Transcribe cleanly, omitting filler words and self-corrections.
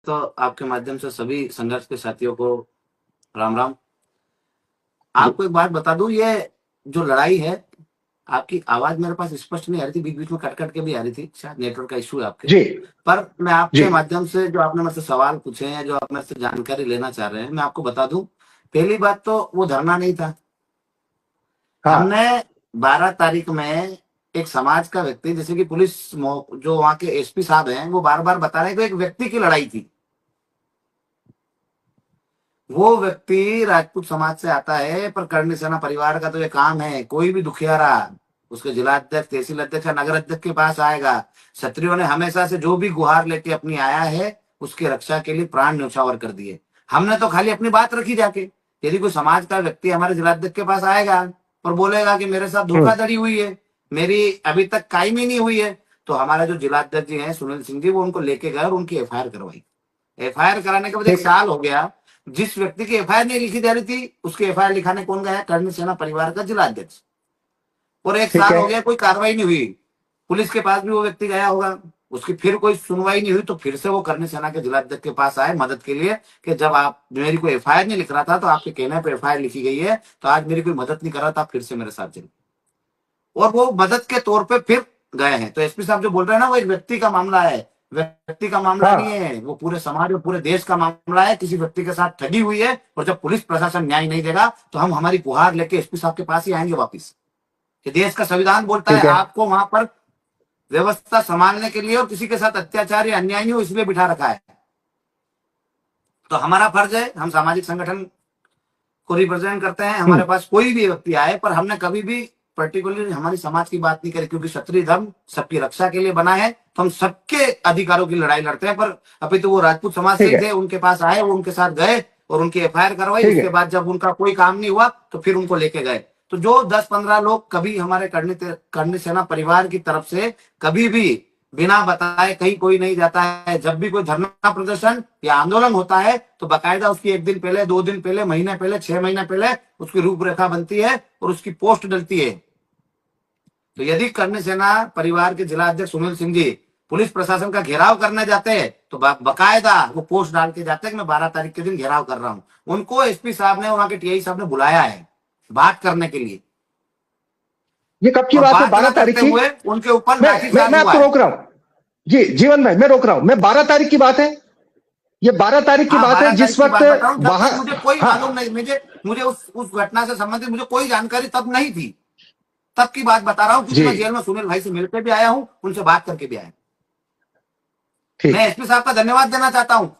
तो आपके माध्यम से सभी संघर्ष के साथियों को राम राम। आपको एक बात बता दूं, ये जो लड़ाई है, आपकी आवाज मेरे पास स्पष्ट नहीं आ रही थी, बीच बीच में कट कट के भी आ रही थी, शायद नेटवर्क का इशू है आपके। जी पर मैं जी आपके माध्यम से जो आपने मेरे से सवाल पूछे हैं, जो आप मेरे से जानकारी लेना चाह रहे हैं, मैं आपको बता दूं। पहली बात तो वो धरना नहीं था। हाँ हमने 12 तारीख में एक समाज का व्यक्ति, जैसे कि पुलिस जो वहां के एसपी साहब हैं, वो बार बार बता रहे हैं कि एक व्यक्ति की लड़ाई थी। वो व्यक्ति राजपूत समाज से आता है, पर करणी सेना परिवार का तो ये काम है, कोई भी दुखियारा उसके जिला अध्यक्ष, तहसील अध्यक्ष या नगर अध्यक्ष के पास आएगा। क्षत्रियों ने हमेशा से जो भी गुहार लेके अपनी आया है, उसकी रक्षा के लिए प्राण न्यौछावर कर दिए। हमने तो खाली अपनी बात रखी जाके। यदि कोई समाज का व्यक्ति हमारे जिला अध्यक्ष के पास आएगा और बोलेगा कि मेरे साथ धोखाधड़ी हुई है, मेरी अभी तक कायमी नहीं हुई है, तो हमारे जो जिला अध्यक्ष जी हैं सुनील सिंह जी, वो उनको लेके गए और उनकी एफआईआर करवाई। एफआईआर कराने के बाद 1 ठीक साल हो गया। जिस व्यक्ति की एफआईआर नहीं लिखी जा रही थी, उसकी एफआईआर लिखाने कौन गया? करणी सेना परिवार का जिला अध्यक्ष। और 1 ठीक साल है हो गया, कोई कार्रवाई नहीं हुई। पुलिस के पास भी वो व्यक्ति गया होगा, उसकी फिर कोई सुनवाई नहीं हुई, तो फिर से वो करणी सेना के जिला अध्यक्ष के पास आए मदद के लिए कि जब आप मेरी कोई एफआईआर नहीं लिख रहा था, तो आपके कहने पर एफआईआर लिखी गई है, तो आज मेरी कोई मदद नहीं कर रहा था, फिर से मेरे साथ चलिए। और वो मदद के तौर पे फिर गए हैं। तो एसपी साहब जो बोल रहे हैं ना, वो एक व्यक्ति का मामला है, व्यक्ति का मामला नहीं हाँ है, वो पूरे समाज और पूरे देश का मामला है। किसी व्यक्ति के साथ ठगी हुई है, और जब पुलिस प्रशासन न्याय नहीं देगा, तो हम हमारी गुहार लेके एसपी साहब के पास ही आएंगे वापिस। कि देश का संविधान बोलता है ठीक है आपको वहां पर व्यवस्था संभालने के लिए, और किसी के साथ अत्याचार या अन्याय नहीं हो इसलिए बिठा रखा है। तो हमारा फर्ज है, हम सामाजिक संगठन को रिप्रेजेंट करते हैं, हमारे पास कोई भी व्यक्ति आए, पर हमने कभी भी पर्टिकुलरली हमारी समाज की बात नहीं करी, क्योंकि क्षत्रिय धर्म सबकी रक्षा के लिए बना है। तो हम सबके अधिकारों की लड़ाई लड़ते हैं। पर अभी तो वो राजपूत समाज से ठीक ही है थे, उनके पास आए, वो उनके साथ गए और उनकी एफआईआर करवाई। ठीक उसके है बाद जब उनका कोई काम नहीं हुआ, तो फिर उनको लेके गए। तो जो 10-15 लोग कभी हमारे करणी सेना परिवार की तरफ से कभी भी बिना बताए कहीं कोई नहीं जाता है। जब भी कोई धरना प्रदर्शन या आंदोलन होता है, तो बाकायदा उसकी 1 दिन पहले, 2 दिन पहले, महीने पहले, 6 महीने पहले उसकी रूपरेखा बनती है और उसकी पोस्ट डलती है। तो यदि करणी सेना परिवार के जिला अध्यक्ष सुनील सिंह जी पुलिस प्रशासन का घेराव करने जाते हैं, तो बकायदा वो पोस्ट डाल के जाते हैं कि मैं 12 तारीख के दिन घेराव कर रहा हूं। उनको एसपी साहब ने, वहां के टीआई साहब ने बुलाया है बात करने के लिए। ये कब की और बात है? बात 12 न तारीख करते की? हुए उनके ऊपर मैं लाठीचार्ज मैं हुआ आपको है। रोक रहा हूं। जी जीवन भाई, मैं रोक रहा हूं। मैं 12 तारीख की बात है, ये 12 तारीख की हाँ, बात है 12 तारीख जिस की वक्त बात बता रहा हूँ, जब तक वहां। मुझे कोई हाँ मालूम नहीं, मुझे उस घटना से संबंधित मुझे कोई जानकारी तब नहीं थी। तब की बात बता रहा हूँ, क्योंकि जी मैं जेल में सुनील भाई से मिलकर भी आया हूँ, उनसे बात करके भी आया। ठीक। मैं एसपी साहब का धन्यवाद देना चाहता हूँ